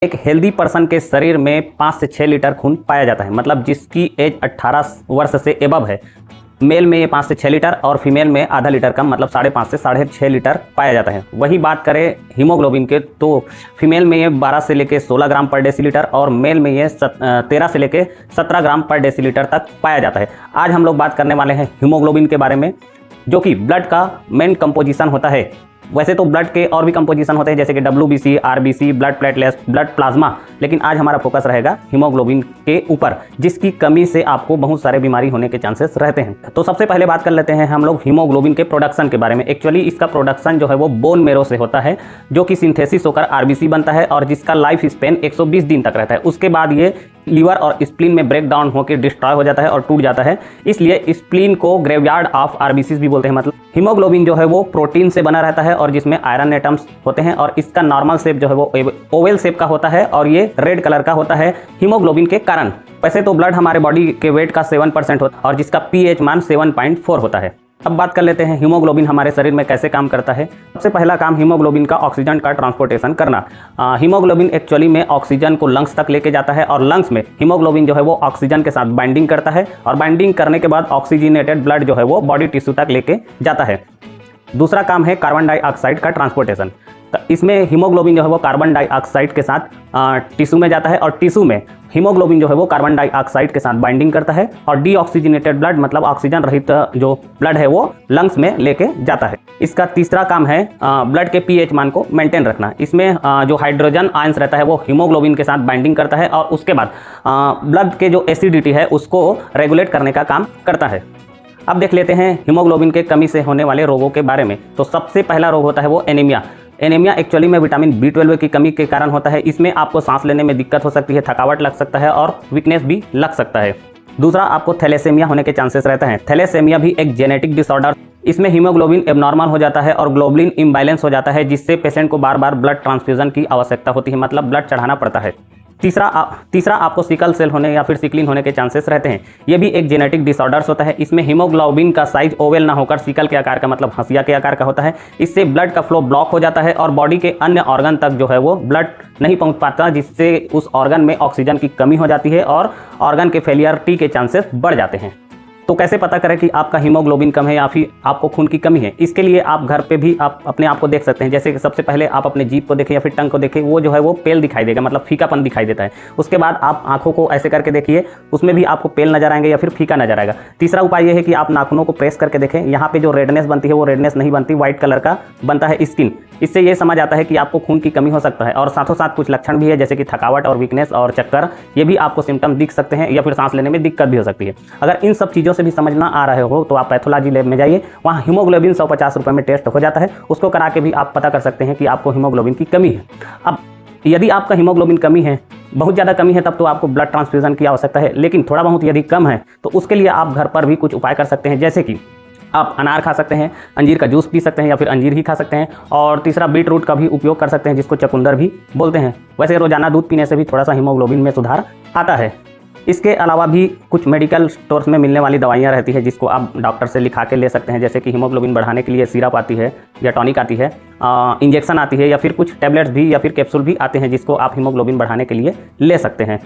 एक healthy person के शरीर में 5 से 6 लीटर खून पाया जाता है, मतलब जिसकी एज 18 वर्ष से एबव है। मेल में ये 5 से 6 लीटर और फीमेल में आधा लीटर कम, मतलब 5.5 से 6.5 लीटर पाया जाता है। वही बात करें हीमोग्लोबिन के तो फीमेल में ये 12 से लेकर 16 ग्राम पर डेसीलीटर और मेल में ये 13 से लेकर 17 ग्राम पर डेसीलीटर तक पाया जाता है। आज हम लोग बात करने वाले हैं हीमोग्लोबिन के बारे में, जो कि ब्लड का मेन कंपोजिशन होता है। वैसे तो ब्लड के और भी कंपोजिशन होते हैं, जैसे कि WBC, RBC, blood platelets, blood plasma, लेकिन आज हमारा फोकस रहेगा हीमोग्लोबिन के ऊपर, जिसकी कमी से आपको बहुत सारे बीमारी होने के चांसेस रहते हैं। तो सबसे पहले बात कर लेते हैं हम लोग हीमोग्लोबिन के प्रोडक्शन के बारे में। एक्चुअली इसका प्रोडक्शन जो है वो बोन मेरो से होता है, जो कि सिंथेसिस होकर RBC बनता है और जिसका लाइफ स्पेन 120 दिन तक रहता है। उसके बाद ये लीवर और स्प्लीन में ब्रेक डाउन होकर डिस्ट्रॉय हो जाता है और टूट जाता है, इसलिए स्प्लीन को ग्रेवयार्ड ऑफ RBCs भी बोलते हैं। मतलब हीमोग्लोबिन जो है वो प्रोटीन से बना रहता है और जिसमें आयरन एटम्स होते हैं, और इसका नॉर्मल शेप जो है वो ओवल शेप का होता है और ये रेड कलर का होता है हीमोग्लोबिन के कारण। वैसे तो ब्लड हमारे बॉडी के वेट का 7% होता है और जिसका pH मान 7.4 होता है। अब बात कर लेते हैं हीमोग्लोबिन हमारे शरीर में कैसे काम करता है। सबसे पहला काम हीमोग्लोबिन का ऑक्सीजन का ट्रांसपोर्टेशन करना। हीमोग्लोबिन एक्चुअली में ऑक्सीजन को लंग्स तक लेके जाता है और लंग्स में हीमोग्लोबिन जो है वो ऑक्सीजन के साथ बाइंडिंग करता है और बाइंडिंग करने के बाद ऑक्सीजनेटेड ब्लड जो है वो बॉडी टिश्यू तक लेके जाता है। दूसरा काम है कार्बन डाइऑक्साइड का ट्रांसपोर्टेशन। तो इसमें हीमोग्लोबिन जो है वो कार्बन डाइऑक्साइड के साथ टिश्यू में जाता है और टिश्यू में हीमोग्लोबिन जो है वो कार्बन डाइऑक्साइड के साथ बाइंडिंग करता है और डीऑक्सीजनेटेड ब्लड, मतलब ऑक्सीजन रहित जो ब्लड है वो लंग्स में लेके जाता है। इसका तीसरा काम है ब्लड के pH मान को मेंटेन रखना। इसमें जो हाइड्रोजन आयंस रहता है वो हीमोग्लोबिन के साथ बाइंडिंग करता है और उसके बाद ब्लड के जो एसिडिटी है उसको रेगुलेट करने का काम करता है। अब देख लेते हैं हीमोग्लोबिन के कमी से होने वाले रोगों के बारे में। तो सबसे पहला रोग होता है वो एनीमिया। एनीमिया एक्चुअली में विटामिन B12 की कमी के कारण होता है। इसमें आपको सांस लेने में दिक्कत हो सकती है, थकावट लग सकता है और वीकनेस भी लग सकता है। दूसरा, आपको थैलेसेमिया होने के चांसेस रहते हैं। थैलेसेमिया भी एक जेनेटिक डिसऑर्डर, इसमें हीमोग्लोबिन एबनॉर्मल हो जाता है और ग्लोबुलिन इम्बैलेंस हो जाता है, जिससे पेशेंट को बार बार ब्लड ट्रांसफ्यूजन की आवश्यकता होती है, मतलब ब्लड चढ़ाना पड़ता है। तीसरा आपको सिकल सेल होने या फिर सिकलिन होने के चांसेस रहते हैं। ये भी एक जेनेटिक डिसऑर्डर्स होता है। इसमें हीमोग्लोबिन का साइज ओवल ना होकर सिकल के आकार का, मतलब हंसिया के आकार का होता है। इससे ब्लड का फ्लो ब्लॉक हो जाता है और बॉडी के अन्य ऑर्गन तक जो है वो ब्लड नहीं पहुंच पाता, जिससे उस ऑर्गन में ऑक्सीजन की कमी हो जाती है और ऑर्गन के फेलियरिटी के चांसेस बढ़ जाते हैं। तो कैसे पता करें कि आपका हीमोग्लोबिन कम है या फिर आपको खून की कमी है? इसके लिए आप घर पे भी आप अपने आप को देख सकते हैं। जैसे कि सबसे पहले आप अपने जीभ को देखें या फिर टंग को देखें, वो जो है वो पेल दिखाई देगा, मतलब फीकापन दिखाई देता है। उसके बाद आप आंखों को ऐसे करके देखिए, उसमें भी आपको पेल नजर आएंगे या फिर फीका नजर आएगा। तीसरा उपाय ये है कि आप नाखूनों को प्रेस करके देखें, यहाँ पे जो रेडनेस बनती है वो रेडनेस नहीं बनती, व्हाइट कलर का बनता है स्किन। इससे ये समझ आता है कि आपको खून की कमी हो सकता है। और साथों साथ कुछ लक्षण भी है, जैसे कि थकावट और वीकनेस और चक्कर, ये भी आपको सिम्टम दिख सकते हैं या फिर सांस लेने में दिक्कत भी हो सकती है। अगर इन सब चीज़ों से भी समझना आ रहा हो तो आप पैथोलॉजी लैब में जाइए, वहाँ हीमोग्लोबिन 150 रुपये में टेस्ट हो जाता है। उसको करा के भी आप पता कर सकते हैं कि आपको हीमोग्लोबिन की कमी है। अब यदि आपका हीमोग्लोबिन कमी है, बहुत ज़्यादा कमी है, तब तो आपको ब्लड ट्रांसफ्यूजन की आवश्यकता है। लेकिन थोड़ा बहुत यदि कम है तो उसके लिए आप घर पर भी कुछ उपाय कर सकते हैं, जैसे कि आप अनार खा सकते हैं, अंजीर का जूस पी सकते हैं या फिर अंजीर ही खा सकते हैं, और तीसरा बीट रूट का भी उपयोग कर सकते हैं, जिसको चकुंदर भी बोलते हैं। वैसे रोजाना दूध पीने से भी थोड़ा सा हीमोग्लोबिन में सुधार आता है। इसके अलावा भी कुछ मेडिकल स्टोर्स में मिलने वाली दवाइयाँ रहती है, जिसको आप डॉक्टर से लिखा के ले सकते हैं। जैसे कि हीमोग्लोबिन बढ़ाने के लिए सिरप आती है या टॉनिक आती है, इंजेक्शन आती है या फिर कुछ टैबलेट्स भी या फिर कैप्सूल भी आते हैं, जिसको आप हीमोग्लोबिन बढ़ाने के लिए ले सकते हैं।